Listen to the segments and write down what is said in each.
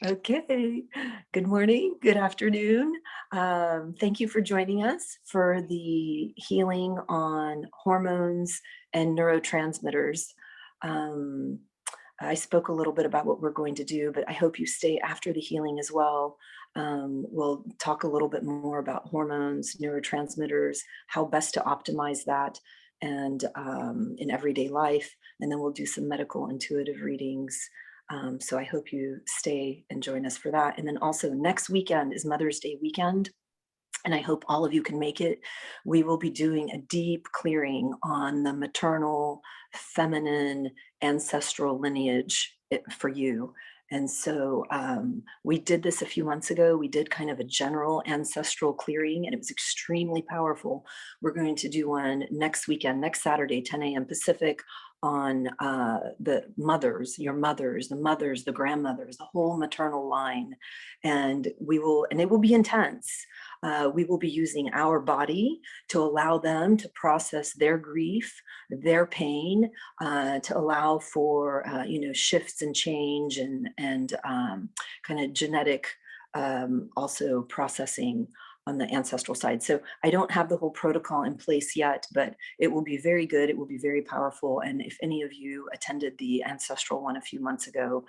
Okay. Good morning, good afternoon. Thank you for joining us for the healing on hormones and neurotransmitters. Um, I spoke a little bit about what we're going to do, but I hope you stay after the healing as well. We'll talk a little bit more about hormones, neurotransmitters, how best to optimize that and in everyday life. And then we'll do some medical intuitive readings. So I hope you stay and join us for that. And then also next weekend is Mother's Day weekend, and I hope all of you can make it. We will be doing a deep clearing on the maternal, feminine, ancestral lineage for you. And so we did this a few months ago. We did kind of a general ancestral clearing, and it was extremely powerful. We're going to do one next weekend, next Saturday, 10 a.m. Pacific, on the mothers, your mothers, the grandmothers, the whole maternal line. And it will be intense. We will be using our body to allow them to process their grief, their pain, to allow for shifts and change and kind of genetic also processing on the ancestral side. So I don't have the whole protocol in place yet, but it will be very good. It will be very powerful. And if any of you attended the ancestral one a few months ago,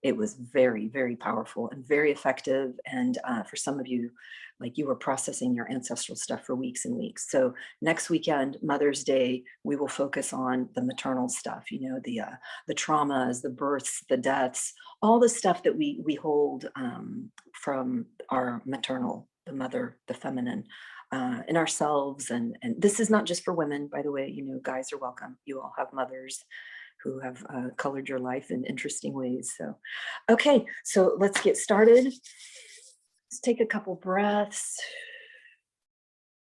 it was very, very powerful and very effective. And for some of you, like you were processing your ancestral stuff for weeks and weeks. So next weekend, Mother's Day, we will focus on the maternal stuff, the traumas, the births, the deaths, all the stuff that we hold from our maternal, the mother, the feminine, in ourselves. And this is not just for women, by the way, guys are welcome. You all have mothers who have colored your life in interesting ways. So, okay, so let's get started. Let's take a couple breaths.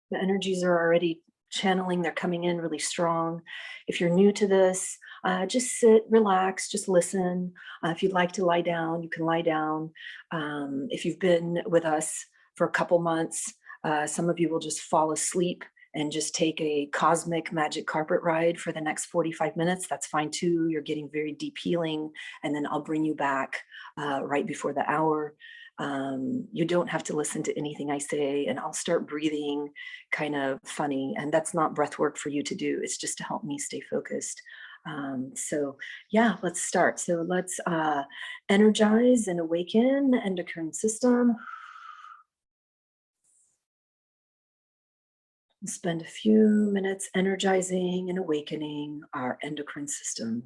The energies are already channeling, they're coming in really strong. If you're new to this, just sit, relax, just listen. If you'd like to lie down, you can lie down. If you've been with us for a couple months, some of you will just fall asleep and just take a cosmic magic carpet ride for the next 45 minutes. That's fine too. You're getting very deep healing. And then I'll bring you back right before the hour. You don't have to listen to anything I say, and I'll start breathing kind of funny. And that's not breath work for you to do. It's just to help me stay focused. So yeah, let's start. So let's energize and awaken the endocrine system. We'll spend a few minutes energizing and awakening our endocrine system.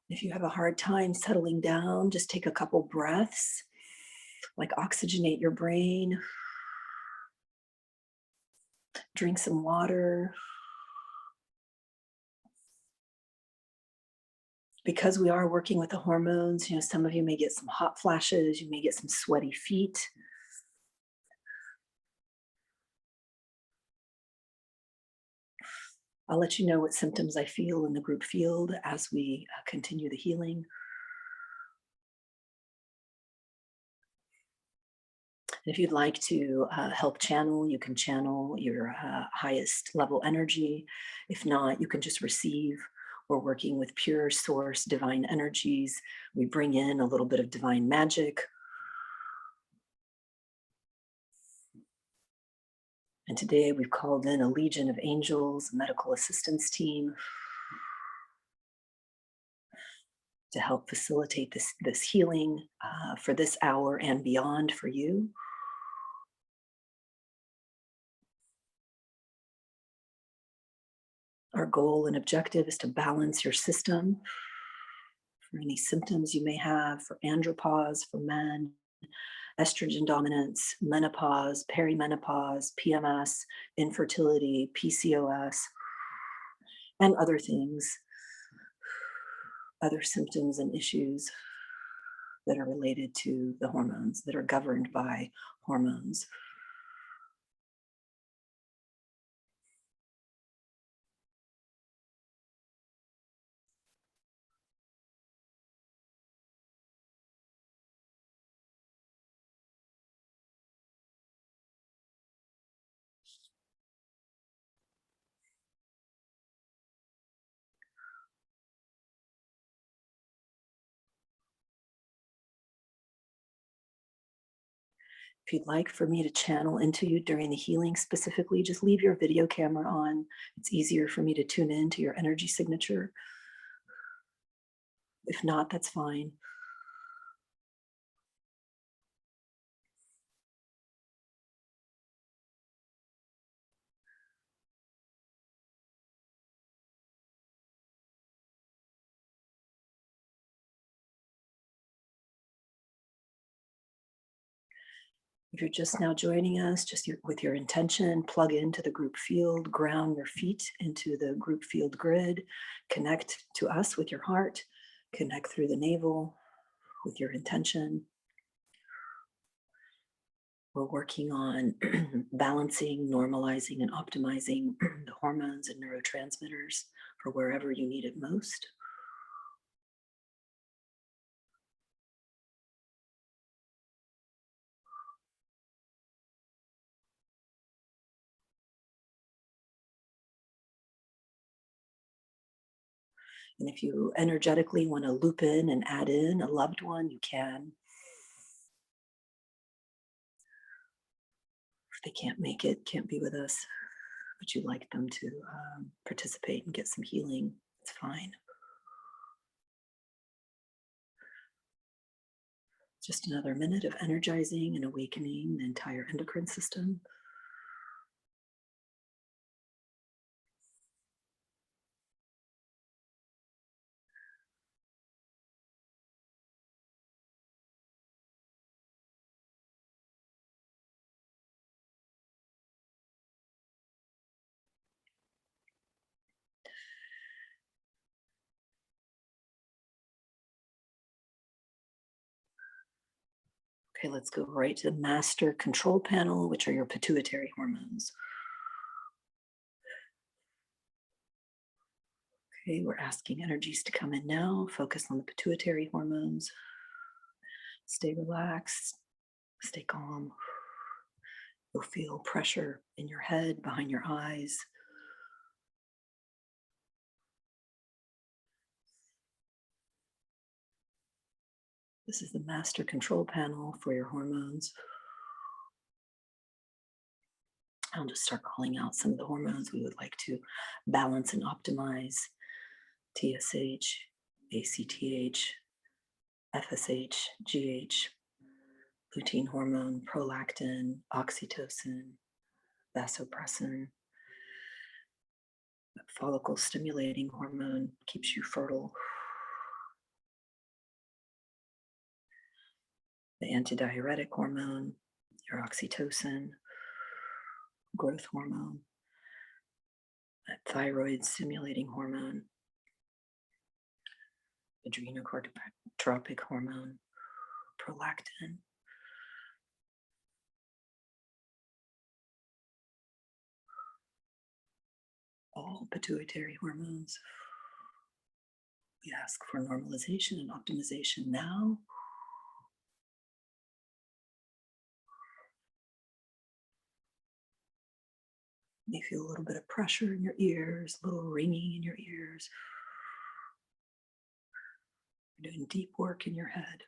If you have a hard time settling down, just take a couple breaths, like oxygenate your brain, drink some water. Because we are working with the hormones, some of you may get some hot flashes, you may get some sweaty feet. I'll let you know what symptoms I feel in the group field as we continue the healing. If you'd like to help channel, you can channel your highest level energy. If not, you can just receive. We're working with pure source divine energies. We bring in a little bit of divine magic. And today we've called in a legion of angels, a medical assistance team, to help facilitate this healing for this hour and beyond for you. Our goal and objective is to balance your system for any symptoms you may have, for andropause, for men, estrogen dominance, menopause, perimenopause, PMS, infertility, PCOS, and other things, other symptoms and issues that are related to the hormones, that are governed by hormones. If you'd like for me to channel into you during the healing specifically, just leave your video camera on. It's easier for me to tune in to your energy signature. If not, that's fine. If you're just now joining us, with your intention, plug into the group field, ground your feet into the group field grid, connect to us with your heart, connect through the navel with your intention. We're working on balancing, normalizing, and optimizing the hormones and neurotransmitters for wherever you need it most. And if you energetically want to loop in and add in a loved one, you can. If they can't make it, can't be with us, but you'd like them to participate and get some healing, it's fine. Just another minute of energizing and awakening the entire endocrine system. Okay, let's go right to the master control panel, which are your pituitary hormones. Okay, we're asking energies to come in now. Focus on the pituitary hormones. Stay relaxed, stay calm. You'll feel pressure in your head, behind your eyes. This is the master control panel for your hormones. I'll just start calling out some of the hormones we would like to balance and optimize. TSH, ACTH, FSH, GH, lutein hormone, prolactin, oxytocin, vasopressin. Follicle stimulating hormone keeps you fertile. The antidiuretic hormone, your oxytocin, growth hormone, that thyroid stimulating hormone, adrenocorticotropic hormone, prolactin. All pituitary hormones. We ask for normalization and optimization now. You may feel a little bit of pressure in your ears, a little ringing in your ears. You're doing deep work in your head.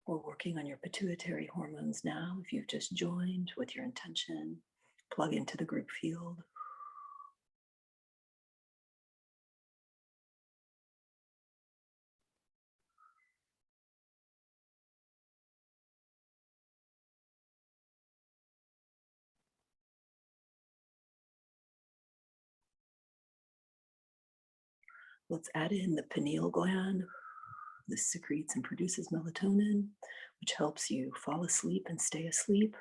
We're working on your pituitary hormones now. If you've just joined with your intention, plug into the group field. Let's add in the pineal gland. This secretes and produces melatonin, which helps you fall asleep and stay asleep.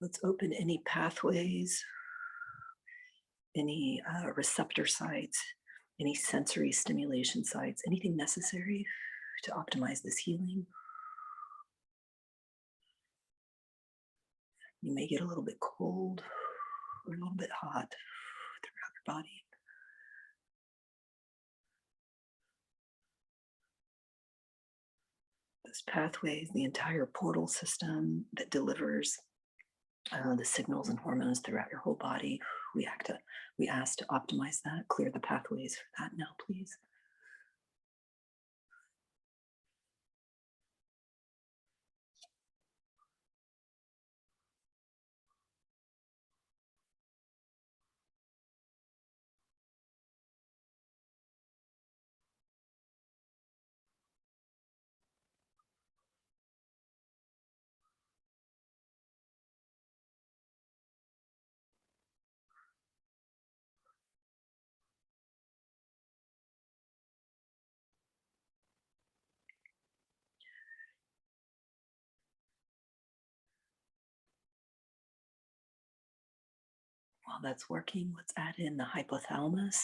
Let's open any pathways, any receptor sites, any sensory stimulation sites, anything necessary to optimize this healing. You may get a little bit cold or a little bit hot throughout your body. This pathway is the entire portal system that delivers the signals and hormones throughout your whole body. We ask to optimize that, clear the pathways for that now, please. While that's working, let's add in the hypothalamus.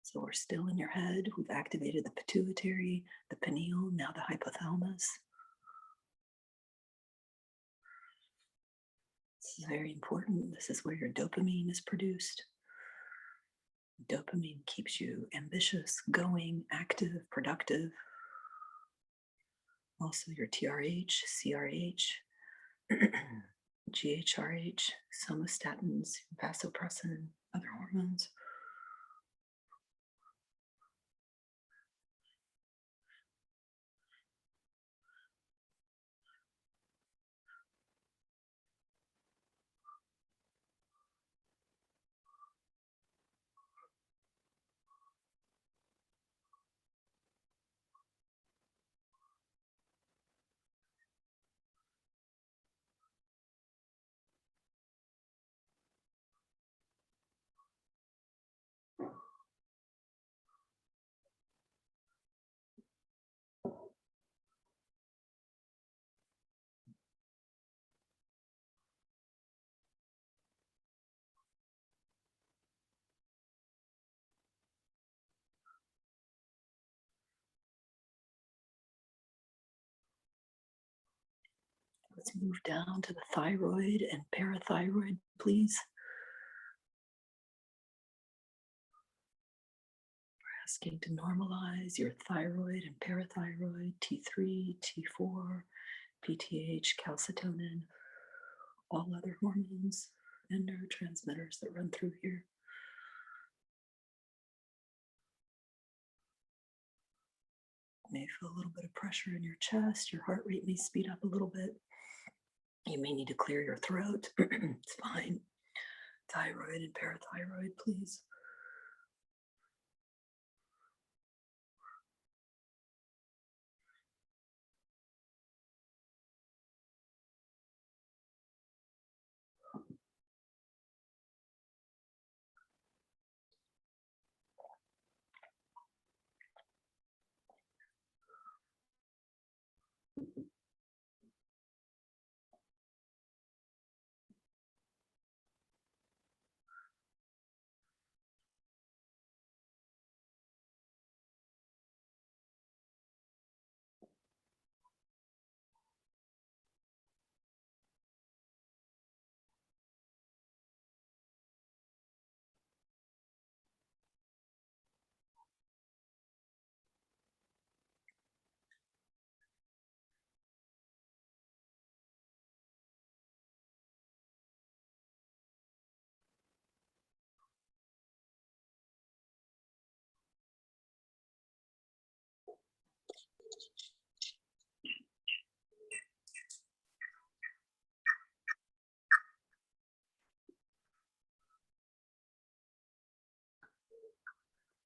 So we're still in your head. We've activated the pituitary, the pineal, now the hypothalamus. This is very important. This is where your dopamine is produced. Dopamine keeps you ambitious, going, active, productive. Also your TRH, CRH, GHRH, somastatins, vasopressin, other hormones. Let's move down to the thyroid and parathyroid, please. We're asking to normalize your thyroid and parathyroid, T3, T4, PTH, calcitonin, all other hormones and neurotransmitters that run through here. You may feel a little bit of pressure in your chest. Your heart rate may speed up a little bit. You may need to clear your throat. It's fine. Thyroid and parathyroid, please.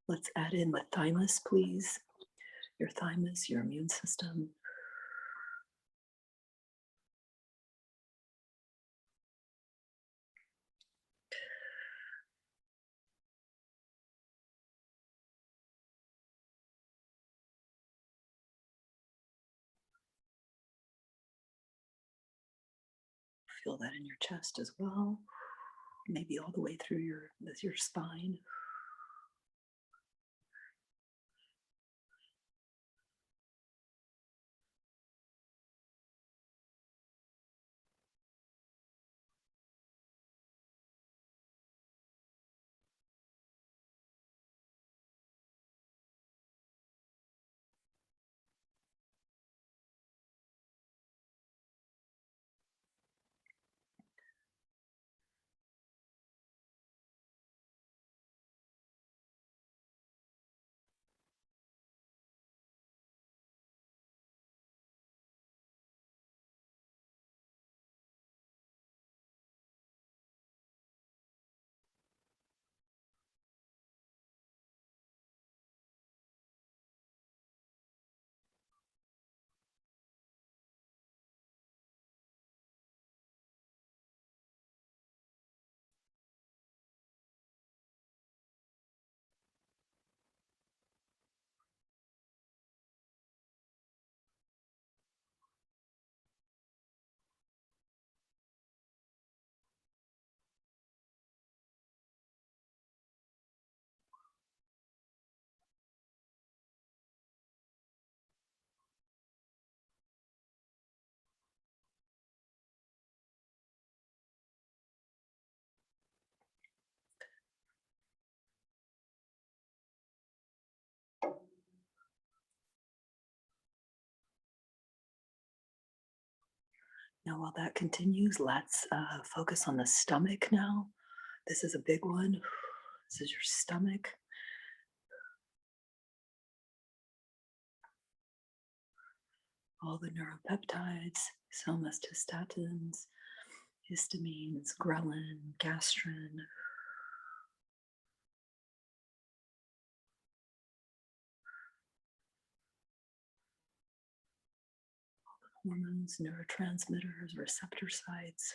Let's add in the thymus, please. Your thymus, your immune system. Feel that in your chest as well. Maybe all the way through your spine. Now, while that continues, let's focus on the stomach now. This is a big one. This is your stomach. All the neuropeptides, somatostatins, histamines, ghrelin, gastrin. Hormones, neurotransmitters, receptor sites,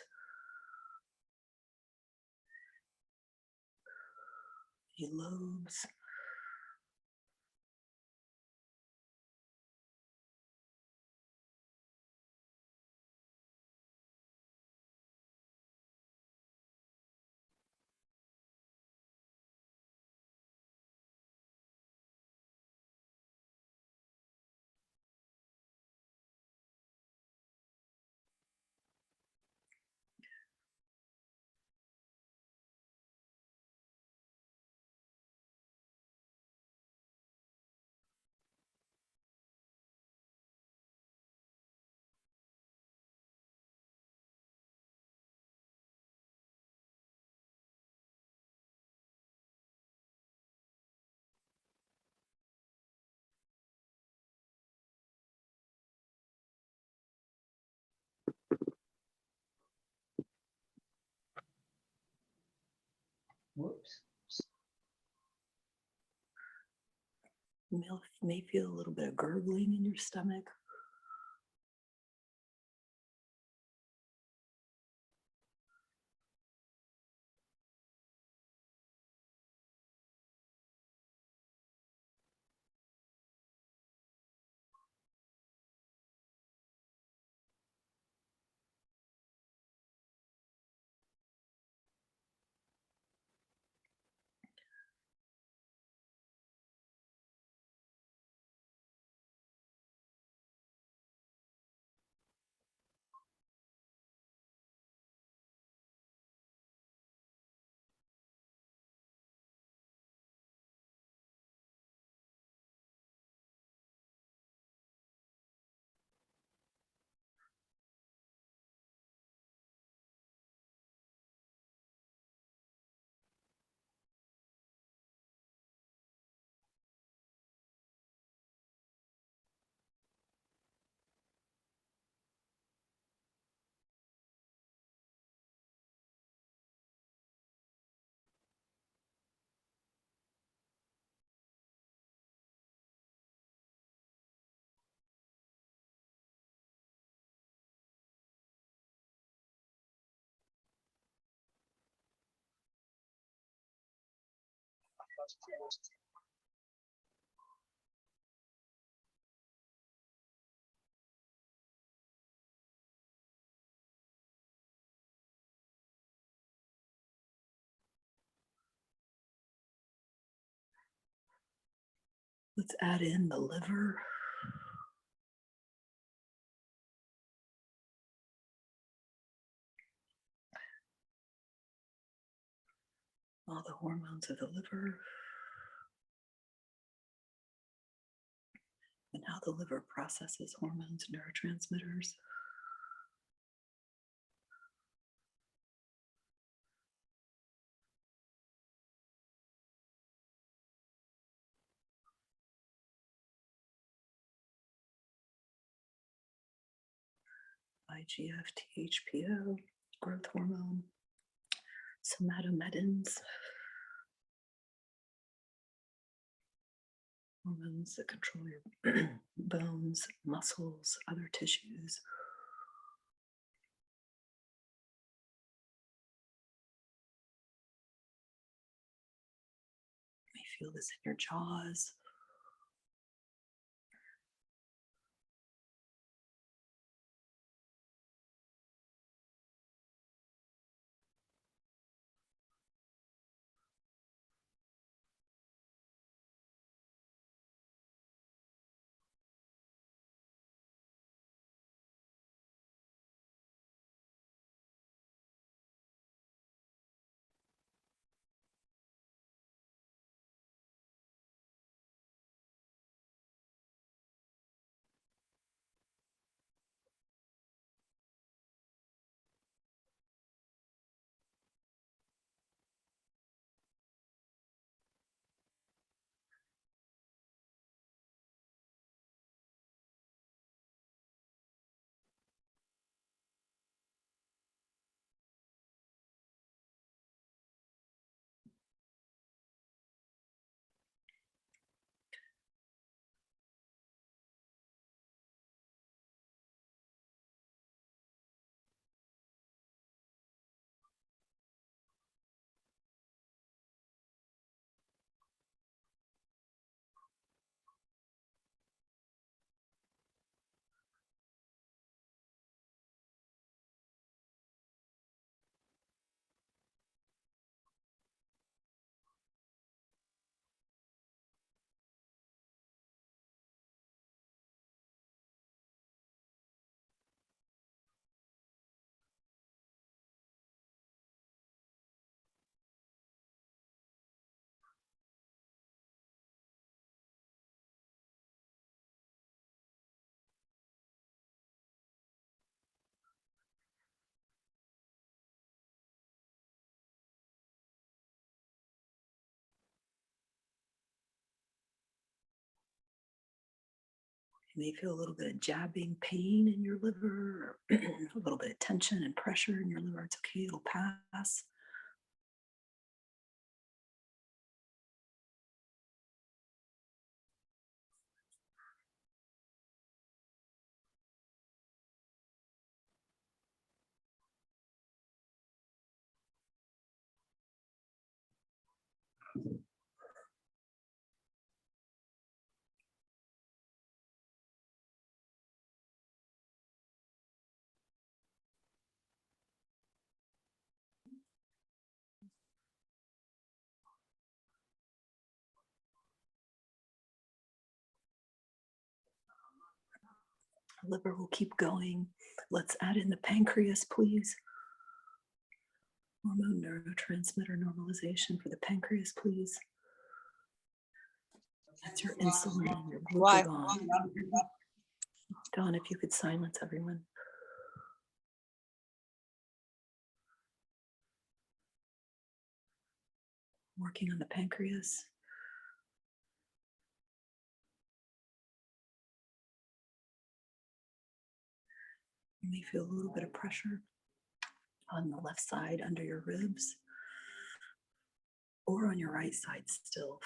the lobes. Whoops. You may feel a little bit of gurgling in your stomach. Let's add in the liver. All the hormones of the liver. And how the liver processes hormones and neurotransmitters. IGF, THPO, growth hormone, somatomedins, hormones that control your bones, muscles, other tissues. You may feel this in your jaws. You may feel a little bit of jabbing pain in your liver, or a little bit of tension and pressure in your liver. It's okay, it'll pass. Liver will keep going. Let's add in the pancreas, please. Hormone neurotransmitter normalization for the pancreas, please. That's your insulin and your glucagon. Dawn, if you could silence everyone. Working on the pancreas. You may feel a little bit of pressure on the left side under your ribs, or on your right side still.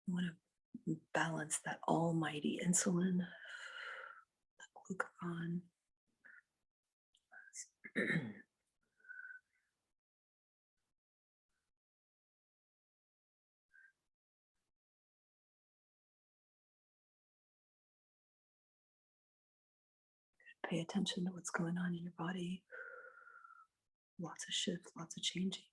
You want to balance that almighty insulin, the glucagon. Pay attention to what's going on in your body. Lots of shifts, lots of changing.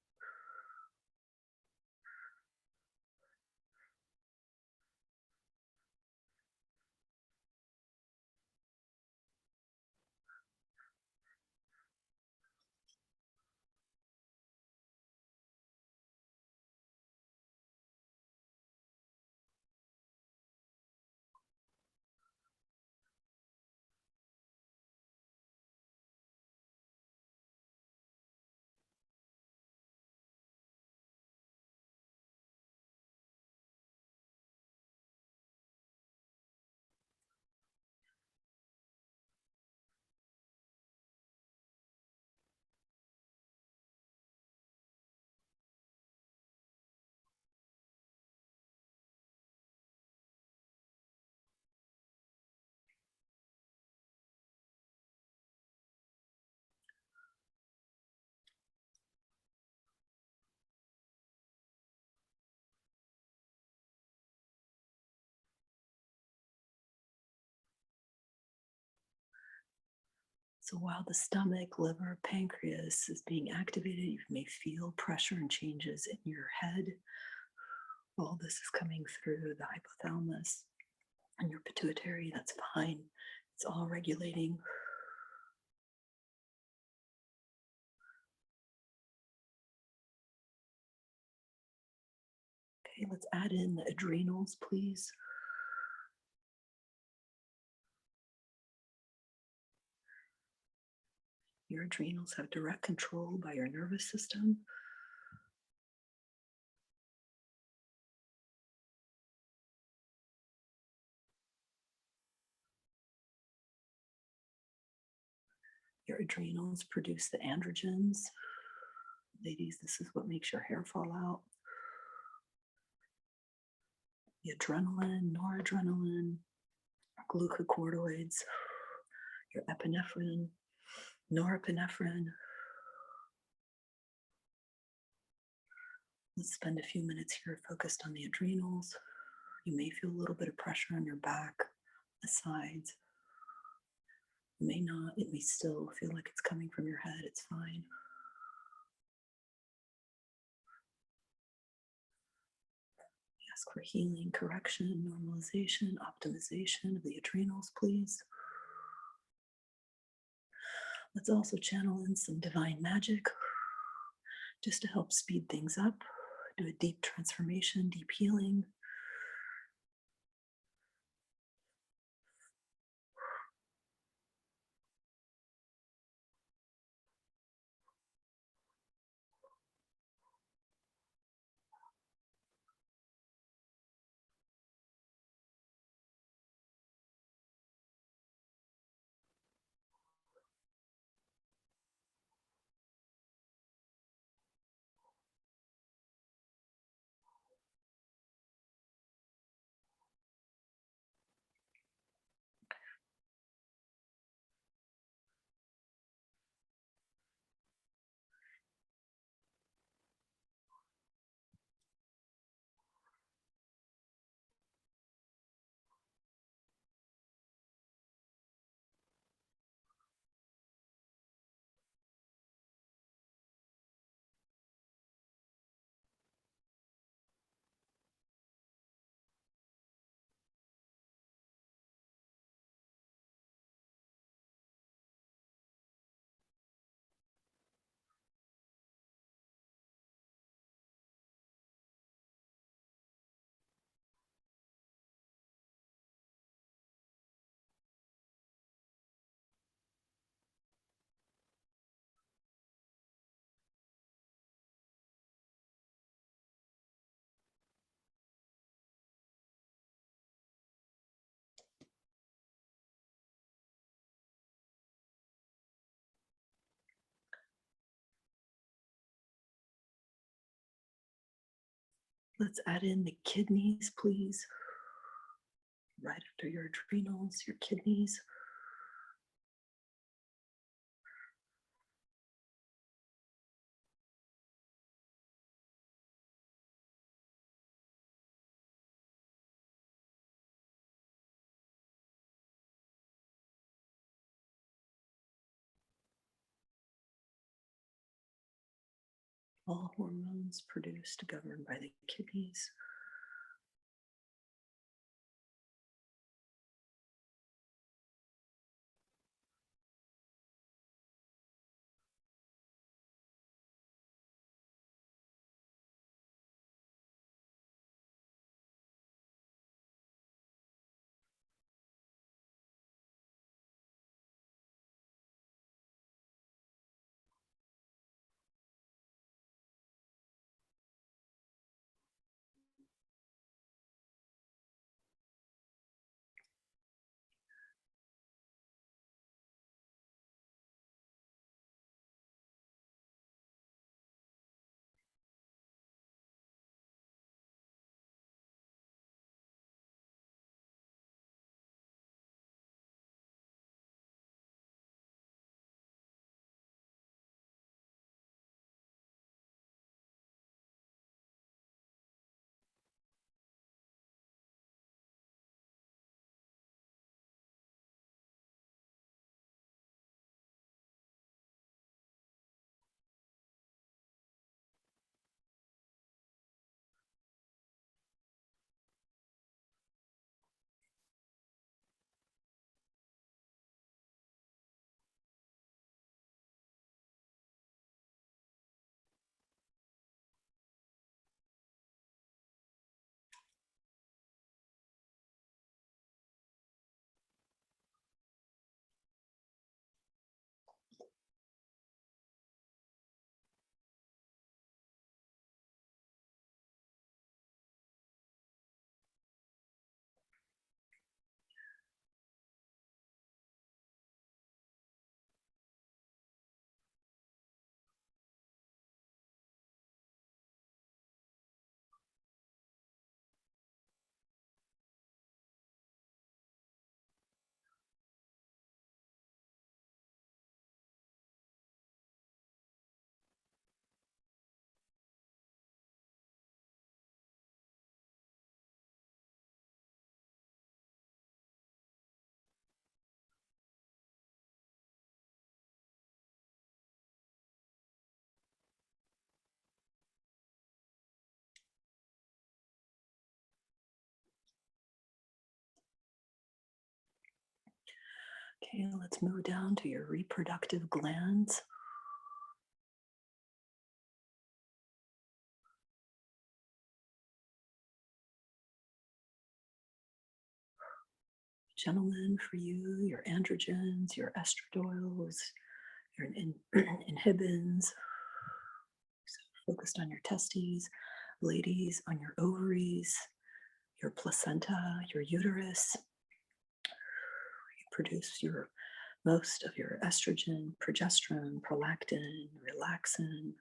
So while the stomach, liver, pancreas is being activated, you may feel pressure and changes in your head. All this is coming through the hypothalamus and your pituitary. That's fine. It's all regulating. Okay, let's add in the adrenals, please. Your adrenals have direct control by your nervous system. Your adrenals produce the androgens. Ladies, this is what makes your hair fall out. The adrenaline, noradrenaline, glucocorticoids, your epinephrine, norepinephrine. Let's spend a few minutes here focused on the adrenals. You may feel a little bit of pressure on your back, the sides. You may not, it may still feel like it's coming from your head. It's fine. Ask for healing, correction, normalization, optimization of the adrenals, please. Let's also channel in some divine magic just to help speed things up, do a deep transformation, deep healing. Let's add in the kidneys, please. Right after your adrenals, your kidneys. All hormones produced governed by the kidneys. Okay, let's move down to your reproductive glands. Gentlemen, for you, your androgens, your estradiol, your inhibins, so focused on your testes, ladies, on your ovaries, your placenta, your uterus. You produce your most of your estrogen, progesterone, prolactin, relaxin.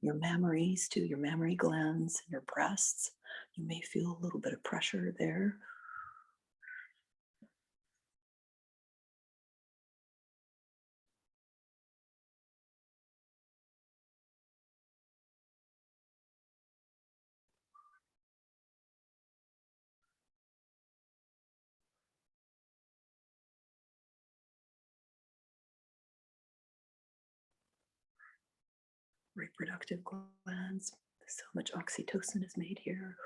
Your mammaries too, your mammary glands, your breasts. You may feel a little bit of pressure there. Reproductive glands. So much oxytocin is made here.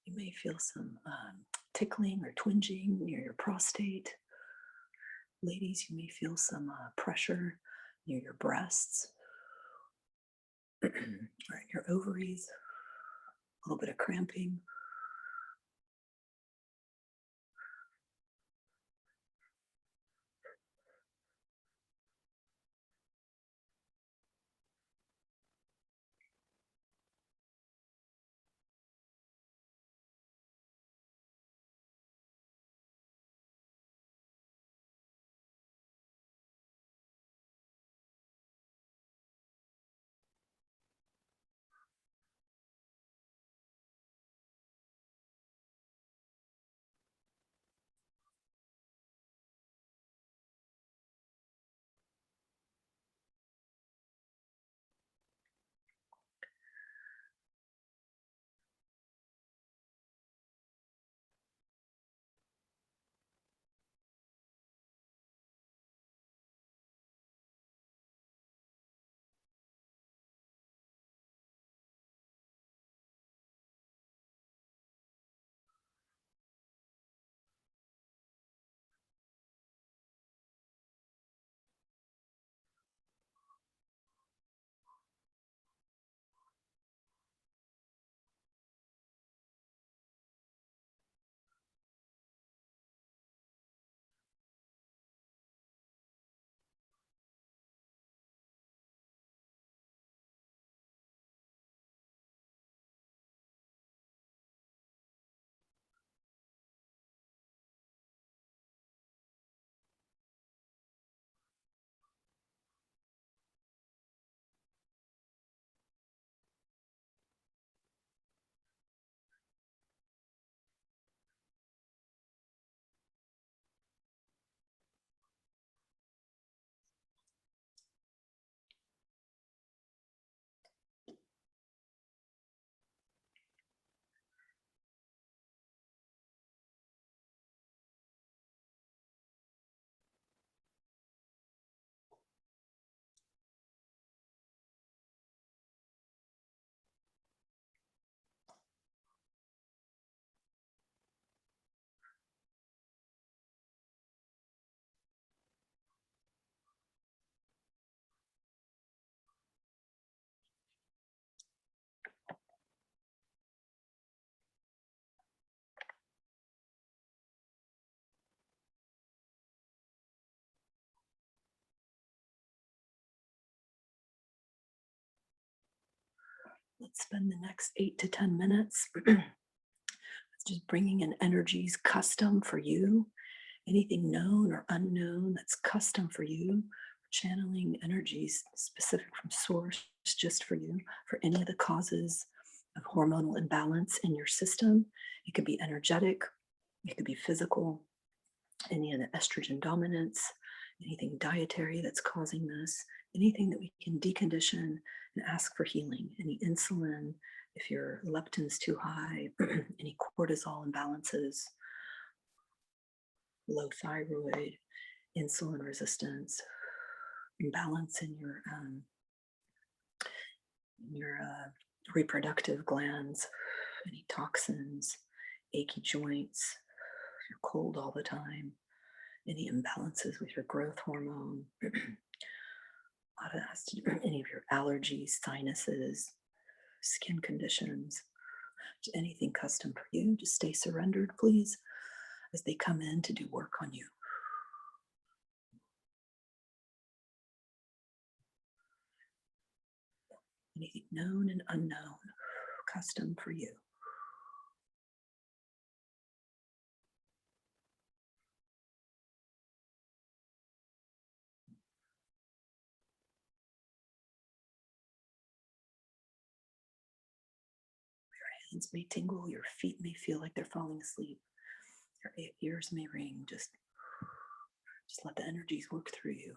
You may feel some tickling or twinging near your prostate. Ladies, you may feel some pressure near your breasts or in your ovaries, a little bit of cramping. Let's spend the next 8 to 10 minutes just bringing in energies custom for you, anything known or unknown that's custom for you, channeling energies specific from source just for you, for any of the causes of hormonal imbalance in your system. It could be energetic, it could be physical, any of the estrogen dominance, anything dietary that's causing this, anything that we can decondition and ask for healing, any insulin, if your leptin's too high, any cortisol imbalances, low thyroid, insulin resistance, imbalance in your reproductive glands, any toxins, achy joints, you're cold all the time, any imbalances with your growth hormone, a lot of that has to do with any of your allergies, sinuses, skin conditions, anything custom for you. Just stay surrendered, please, as they come in to do work on you. Anything known and unknown, custom for you. Hands may tingle, your feet may feel like they're falling asleep, your ears may ring. Just let the energies work through you.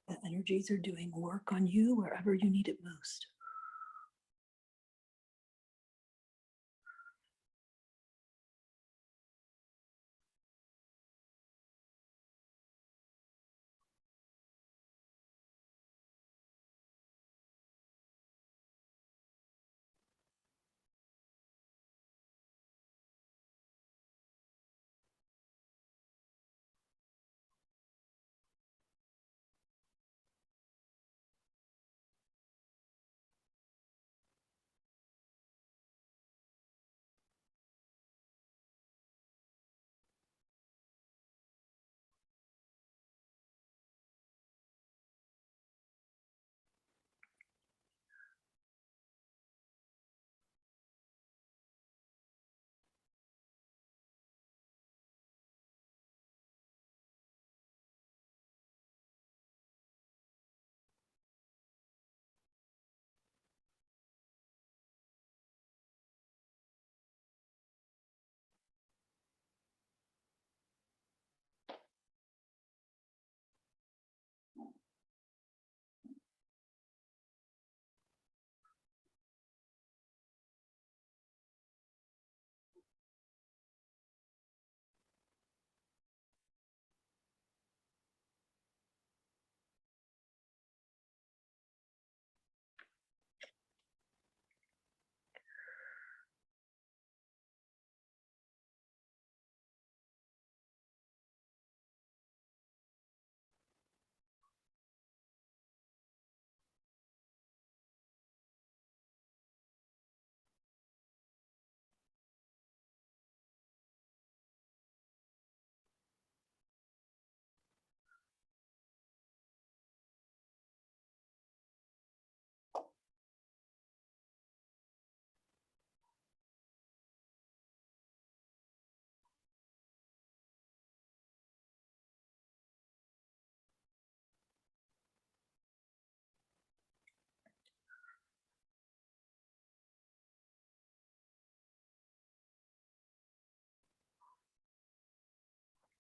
The energies are doing work on you wherever you need it most.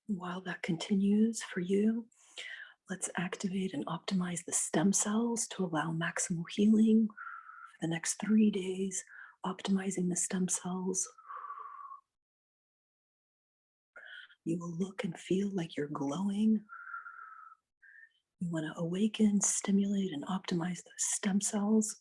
While that continues for you, let's activate and optimize the stem cells to allow maximal healing for the next 3 days, optimizing the stem cells. You will look and feel like you're glowing. You want to awaken, stimulate, and optimize the stem cells.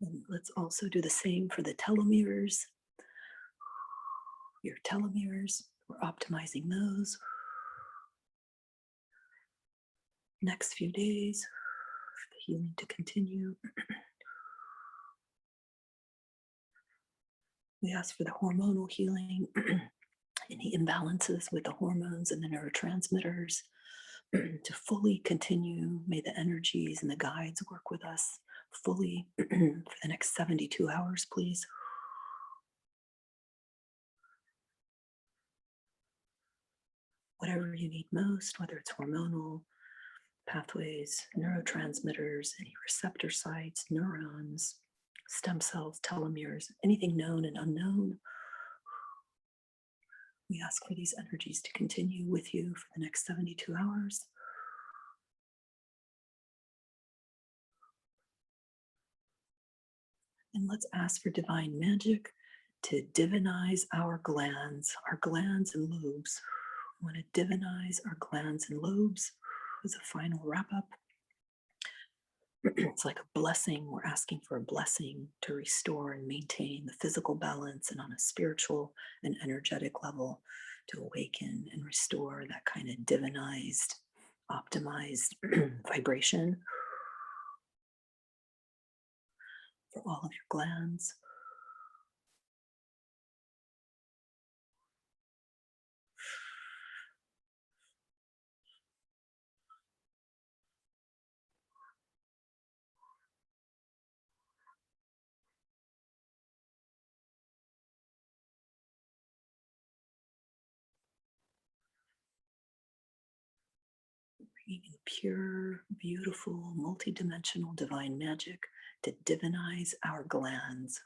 And let's also do the same for the telomeres. Your telomeres, we're optimizing those. Next few days, for the healing to continue. We ask for the hormonal healing, any imbalances with the hormones and the neurotransmitters to fully continue. May the energies and the guides work with us fully for the next 72 hours, please. Whatever you need most, whether it's hormonal pathways, neurotransmitters, any receptor sites, neurons, stem cells, telomeres, anything known and unknown. We ask for these energies to continue with you for the next 72 hours. And let's ask for divine magic to divinize our glands and lobes. We want to divinize our glands and lobes as a final wrap up. It's like a blessing. We're asking for a blessing to restore and maintain the physical balance, and on a spiritual and energetic level to awaken and restore that kind of divinized, optimized vibration for all of your glands. pure, beautiful, multidimensional divine magic to divinize our glands.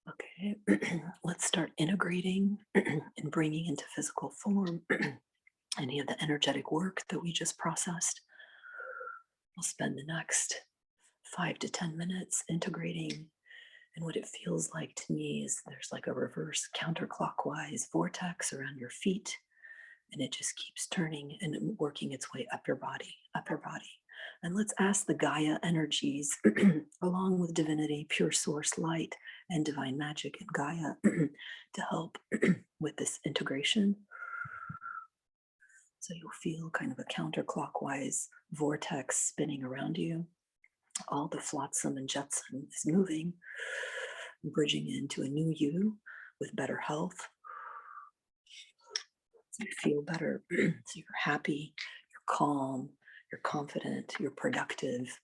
Okay, let's start integrating and bringing into physical form any of the energetic work that we just processed. We'll spend the next 5 to 10 minutes integrating. And what it feels like to me is there's like a reverse counterclockwise vortex around your feet. And it just keeps turning and working its way up your body, up your body. And let's ask the Gaia energies, along with divinity, pure source light, and divine magic and Gaia to help with this integration. So you'll feel kind of a counterclockwise vortex spinning around you. All the flotsam and jetsam is moving, bridging into a new you with better health. So you feel better. So you're happy, you're calm, you're confident, you're productive.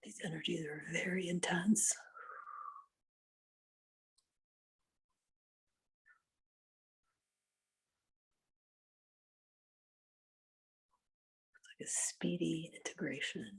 These energies are very intense. It's like a speedy integration.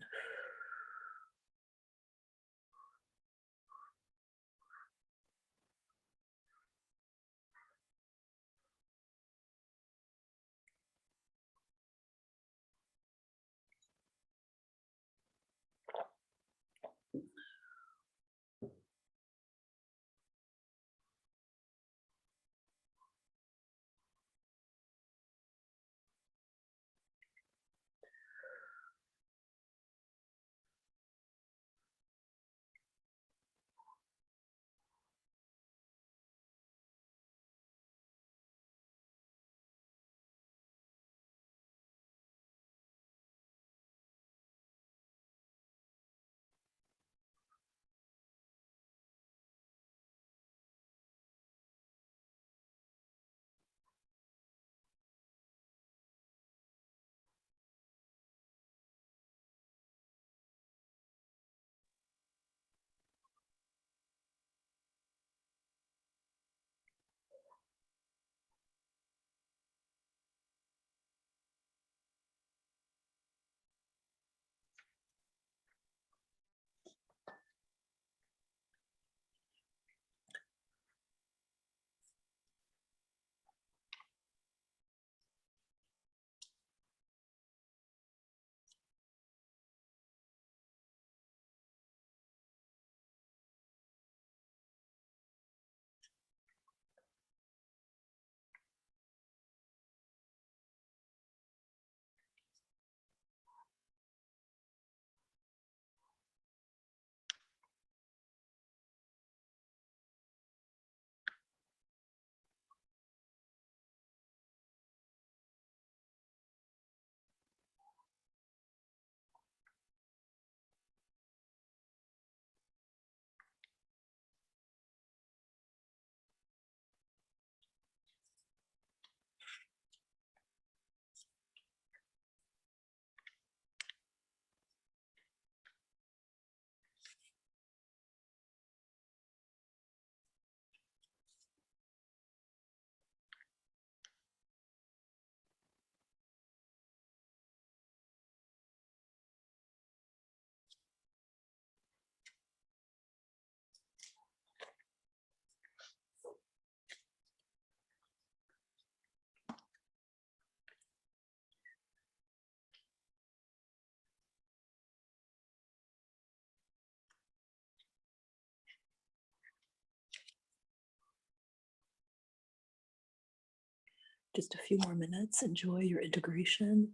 Just a few more minutes. Enjoy your integration.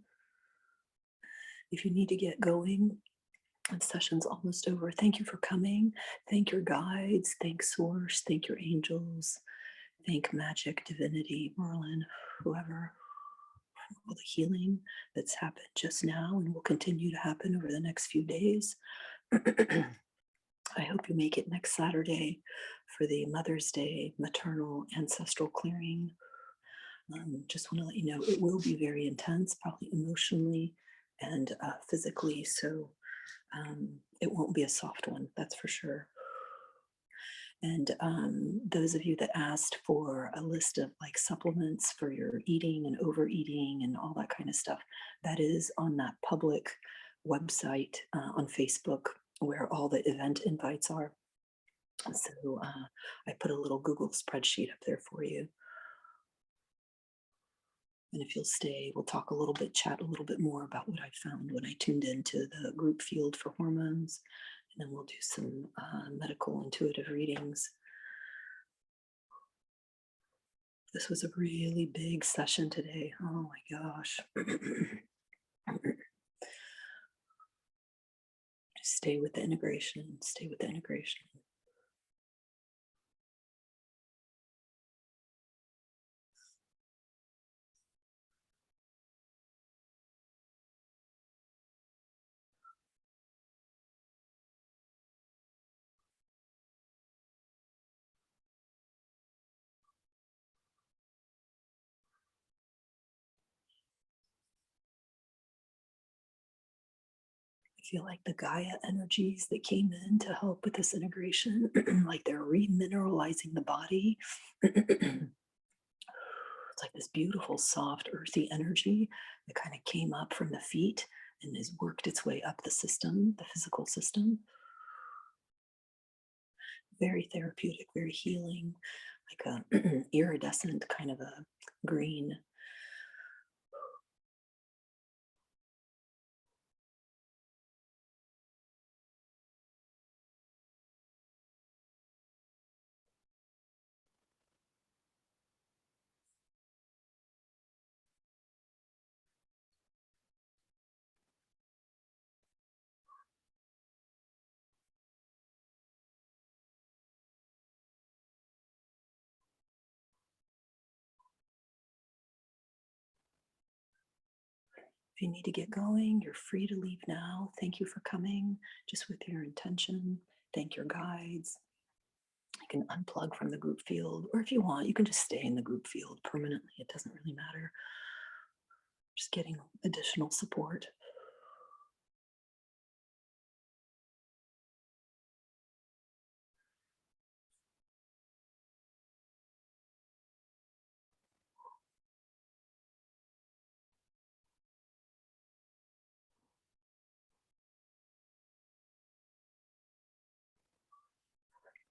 If you need to get going, the session's almost over. Thank you for coming. Thank your guides. Thank Source. Thank your angels. Thank Magic, Divinity, Merlin, whoever, for all the healing that's happened just now and will continue to happen over the next few days. I hope you make it next Saturday for the Mother's Day maternal ancestral clearing. Just want to let you know it will be very intense, probably emotionally and physically. So it won't be a soft one, that's for sure. And those of you that asked for a list of like supplements for your eating and overeating and all that kind of stuff, that is on that public website on Facebook where all the event invites are. So I put a little Google spreadsheet up there for you. And if you'll stay, we'll talk a little bit, chat a little bit more about what I found when I tuned into the group field for hormones. And then we'll do some medical intuitive readings. This was a really big session today. Oh my gosh. Just stay with the integration, stay with the integration. I feel like the Gaia energies that came in to help with this integration, like they're remineralizing the body. It's like this beautiful, soft, earthy energy that kind of came up from the feet and has worked its way up the system, the physical system. Very therapeutic, very healing, like a iridescent kind of a green. If you need to get going, you're free to leave now. Thank you for coming, just with your intention. Thank your guides. You can unplug from the group field, or if you want, you can just stay in the group field permanently. It doesn't really matter. Just getting additional support.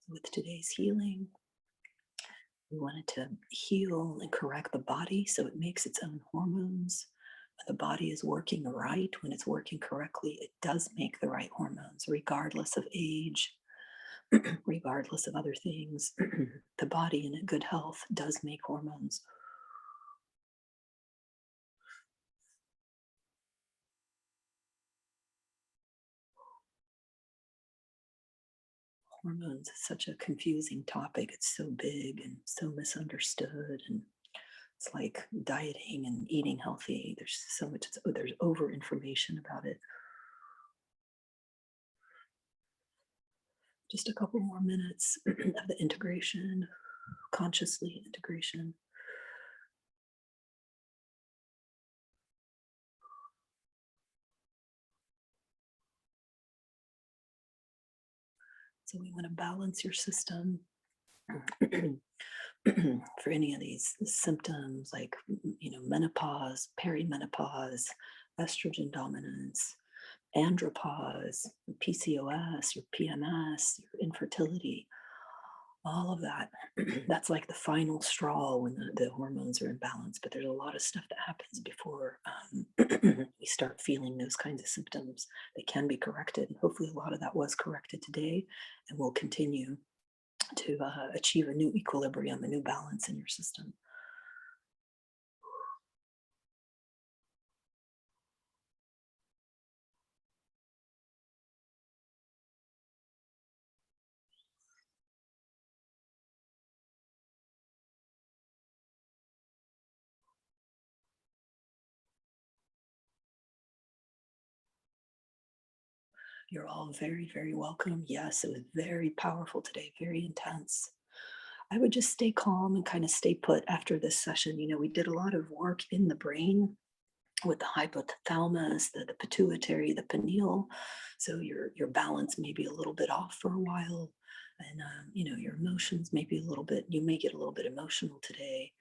With today's healing, we wanted to heal and correct the body so it makes its own hormones. When the body is working right, when it's working correctly, it does make the right hormones, regardless of age, regardless of other things. The body in good health does make hormones. Hormones is such a confusing topic. It's so big and so misunderstood, and it's like dieting and eating healthy. There's so much, there's over information about it. Just a couple more minutes of the integration, consciously integration. So we want to balance your system for any of these symptoms like, menopause, perimenopause, estrogen dominance, andropause, PCOS, your PMS, your infertility, all of that. That's like the final straw when the hormones are in balance. But there's a lot of stuff that happens before we start feeling those kinds of symptoms that can be corrected. And hopefully a lot of that was corrected today and will continue to achieve a new equilibrium, a new balance in your system. You're all very, very welcome. Yes, it was very powerful today, very intense. I would just stay calm and kind of stay put after this session. We did a lot of work in the brain with the hypothalamus, the pituitary, the pineal. So your balance may be a little bit off for a while. And your emotions may be a little bit, you may get a little bit emotional today.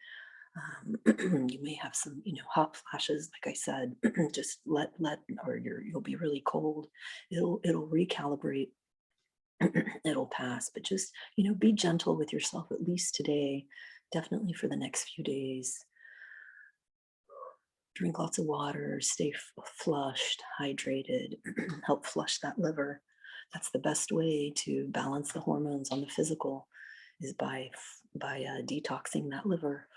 You may have some, hot flashes, like I said. Just or you'll be really cold. It'll recalibrate. It'll pass. But just, be gentle with yourself, at least today, definitely for the next few days. Drink lots of water, stay flushed, hydrated, help flush that liver. That's the best way to balance the hormones on the physical, is by detoxing that liver,